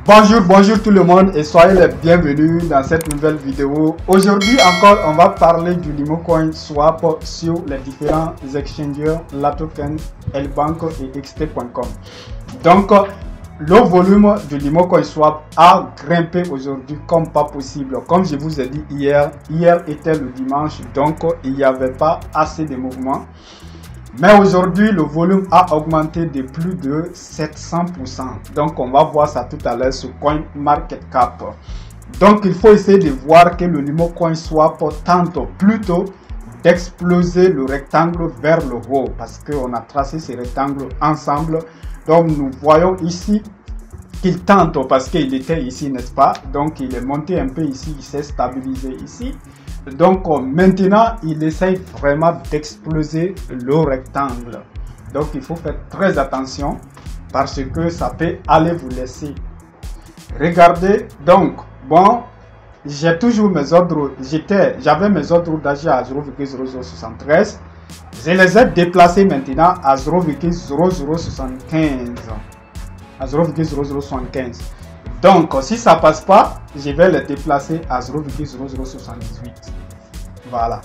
Bonjour tout le monde et soyez les bienvenus dans cette nouvelle vidéo. Aujourd'hui encore, on va parler du LimoCoin Swap sur les différents exchangers, LatoCoin, Lbank et XT.com. Donc, le volume du LimoCoin Swap a grimpé aujourd'hui comme pas possible. Comme je vous ai dit hier était le dimanche, donc il n'y avait pas assez de mouvements. Mais aujourd'hui, le volume a augmenté de plus de 700%. Donc, on va voir ça tout à l'heure sur CoinMarketCap. Donc, il faut essayer de voir que le LimoCoin Swap tente plutôt d'exploser le rectangle vers le haut. Parce qu'on a tracé ces rectangles ensemble. Donc, nous voyons ici qu'il tente parce qu'il était ici, n'est-ce pas? Donc, il est monté un peu ici, il s'est stabilisé ici. Donc maintenant, il essaye vraiment d'exploser le rectangle. Donc il faut faire très attention parce que ça peut aller vous laisser. Regardez, donc, bon, j'ai toujours mes ordres, j'avais mes ordres d'achat à 0,0073. Je les ai déplacés maintenant à 0,0075. À 0,0075. Donc, si ça passe pas, je vais les déplacer à 0,0078. Voilà.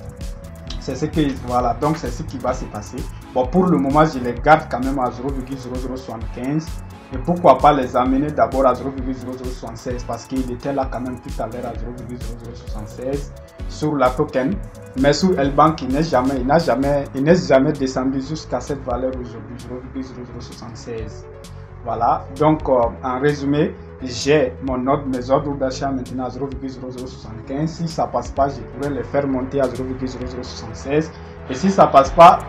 C'est ce que, voilà. Donc, c'est ce qui va se passer. Bon, pour le moment, je les garde quand même à 0,0075. Et pourquoi pas les amener d'abord à 0,0076 parce qu'il était là quand même tout à l'heure à 0,0076 sur la token. Mais sur Lbank, il n'est jamais descendu jusqu'à cette valeur aujourd'hui, 0,0076. Voilà, donc en résumé, j'ai mes ordres d'achat maintenant à 0,0075. Si ça passe pas, je pourrais les faire monter à 0,0076. Et si ça passe pas,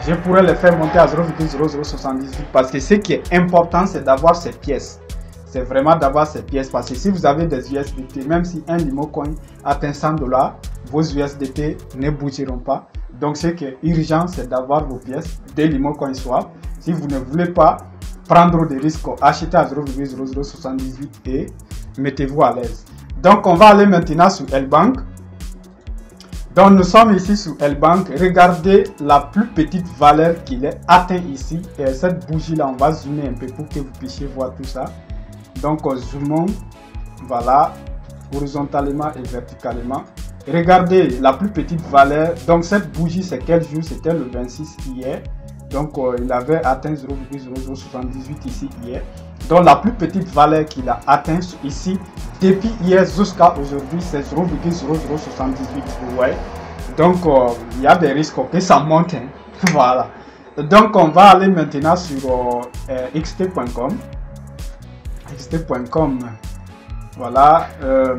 je pourrais les faire monter à 0,0078. Parce que ce qui est important, c'est d'avoir ces pièces. C'est vraiment d'avoir ces pièces. Parce que si vous avez des USDT, même si un LimoCoin atteint 100 $, vos USDT ne bougeront pas. Donc ce qui est urgent, c'est d'avoir vos pièces des LimoCoin Swap. Si vous ne voulez pas prendre des risques, achetez à 0,0078 et mettez-vous à l'aise. Donc on va aller maintenant sur Lbank. Donc nous sommes ici sur Lbank. Regardez la plus petite valeur qu'il est atteint ici. Et cette bougie là, on va zoomer un peu pour que vous puissiez voir tout ça. Donc zoomons, voilà, horizontalement et verticalement. Regardez la plus petite valeur. Donc cette bougie, c'est quel jour? C'était le 26 hier. Donc il avait atteint 0,0078 ici hier. Donc la plus petite valeur qu'il a atteint ici depuis hier jusqu'à aujourd'hui, c'est 0,0078. Vous voyez. Donc il y a des risques que ça monte. Hein. Voilà. Donc on va aller maintenant sur XT.com. XT.com. Voilà,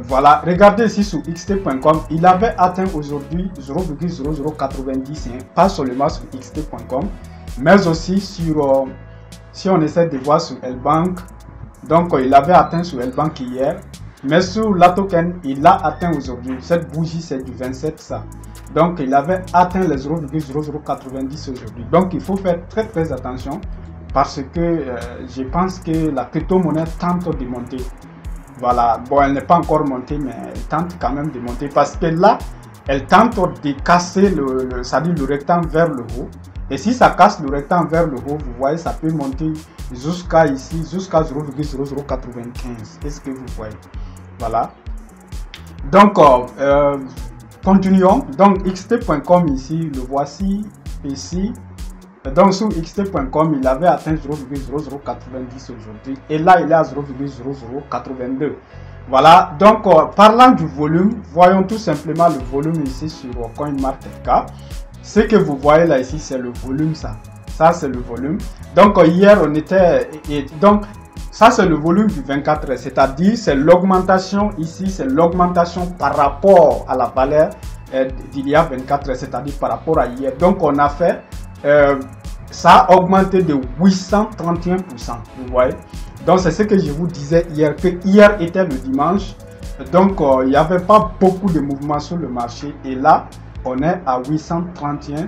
voilà. Regardez ici sur XT.com, il avait atteint aujourd'hui 0,0090, hein, pas seulement sur XT.com, mais aussi sur, si on essaie de voir sur Lbank, donc il avait atteint sur Lbank hier, mais sur la token, il l'a atteint aujourd'hui. Cette bougie, c'est du 27 ça. Donc il avait atteint les 0,0090 aujourd'hui. Donc il faut faire très attention parce que je pense que la crypto-monnaie tente de monter. Voilà, bon, elle n'est pas encore montée, mais elle tente quand même de monter parce que là, elle tente de casser le rectangle vers le haut. Et si ça casse le rectangle vers le haut, vous voyez, ça peut monter jusqu'à ici, jusqu'à 0,0095. Est-ce que vous voyez? Voilà. Donc, continuons. Donc, XT.com ici, le voici ici. Donc sur XT.com, il avait atteint 0,0090 aujourd'hui. Et là, il est à 0,0082. Voilà. Donc, parlant du volume, voyons tout simplement le volume ici sur CoinMarketCap. Ce que vous voyez là ici, c'est le volume, ça. Ça, c'est le volume. Donc, hier, on était... donc, ça, c'est le volume du 24 heures. C'est-à-dire, c'est l'augmentation ici, c'est l'augmentation par rapport à la valeur d'il y a 24 heures, c'est-à-dire par rapport à hier. Donc, on a fait... ça a augmenté de 831%, vous voyez. Donc c'est ce que je vous disais hier, que hier était le dimanche, donc il n'y avait pas beaucoup de mouvements sur le marché, et là on est à 831,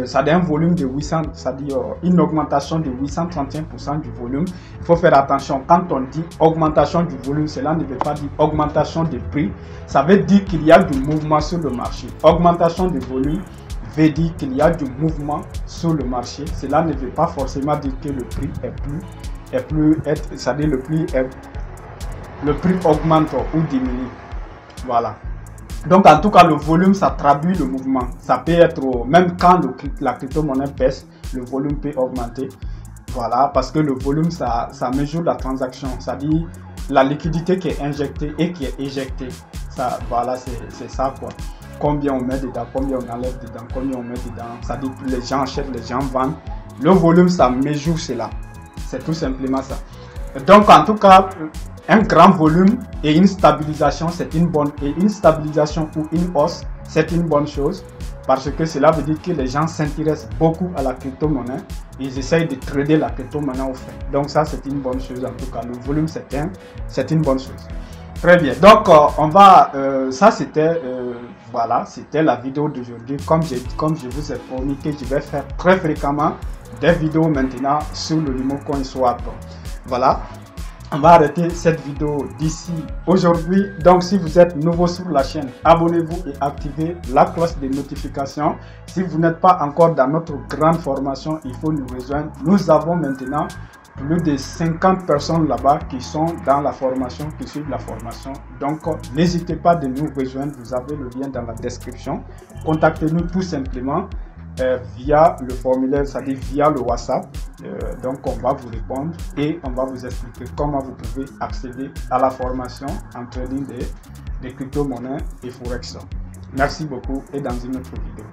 ça a un volume de 800, c'est-à-dire une augmentation de 831% du volume. Il faut faire attention, quand on dit augmentation du volume, cela ne veut pas dire augmentation des prix, ça veut dire qu'il y a du mouvement sur le marché. Augmentation du volume veut dire qu'il y a du mouvement sur le marché. Cela ne veut pas forcément dire que le prix est plus c'est-à-dire le prix augmente ou diminue. Voilà. Donc en tout cas, le volume, ça traduit le mouvement. Ça peut être, même quand la crypto-monnaie baisse, le volume peut augmenter. Voilà, parce que le volume, ça mesure la transaction, c'est-à-dire la liquidité qui est injectée et qui est éjectée. Ça, voilà, c'est ça quoi. Combien on met dedans, combien on enlève dedans, combien on met dedans. C'est-à-dire que les gens achètent, les gens vendent. Le volume, ça mesure cela. C'est tout simplement ça. Donc en tout cas, un grand volume et une stabilisation, c'est une bonne, et une stabilisation ou une hausse, c'est une bonne chose, parce que cela veut dire que les gens s'intéressent beaucoup à la crypto-monnaie, ils essayent de trader la crypto-monnaie au fait. Donc ça, c'est une bonne chose en tout cas. Le volume, c'est une bonne chose. Très bien. Donc on va, ça c'était, voilà, c'était la vidéo d'aujourd'hui. Comme je vous ai promis que je vais faire très fréquemment des vidéos maintenant sur le Limocoin Swap. Voilà. On va arrêter cette vidéo d'ici aujourd'hui. Donc si vous êtes nouveau sur la chaîne, abonnez-vous et activez la cloche de notification. Si vous n'êtes pas encore dans notre grande formation, il faut nous rejoindre. Nous avons maintenant plus de 50 personnes là-bas qui sont dans la formation, qui suivent la formation. Donc n'hésitez pas de nous rejoindre. Vous avez le lien dans la description. Contactez-nous tout simplement via le formulaire, c'est-à-dire via le WhatsApp. Donc on va vous répondre et on va vous expliquer comment vous pouvez accéder à la formation en trading des crypto-monnaies et Forex. Merci beaucoup et dans une autre vidéo.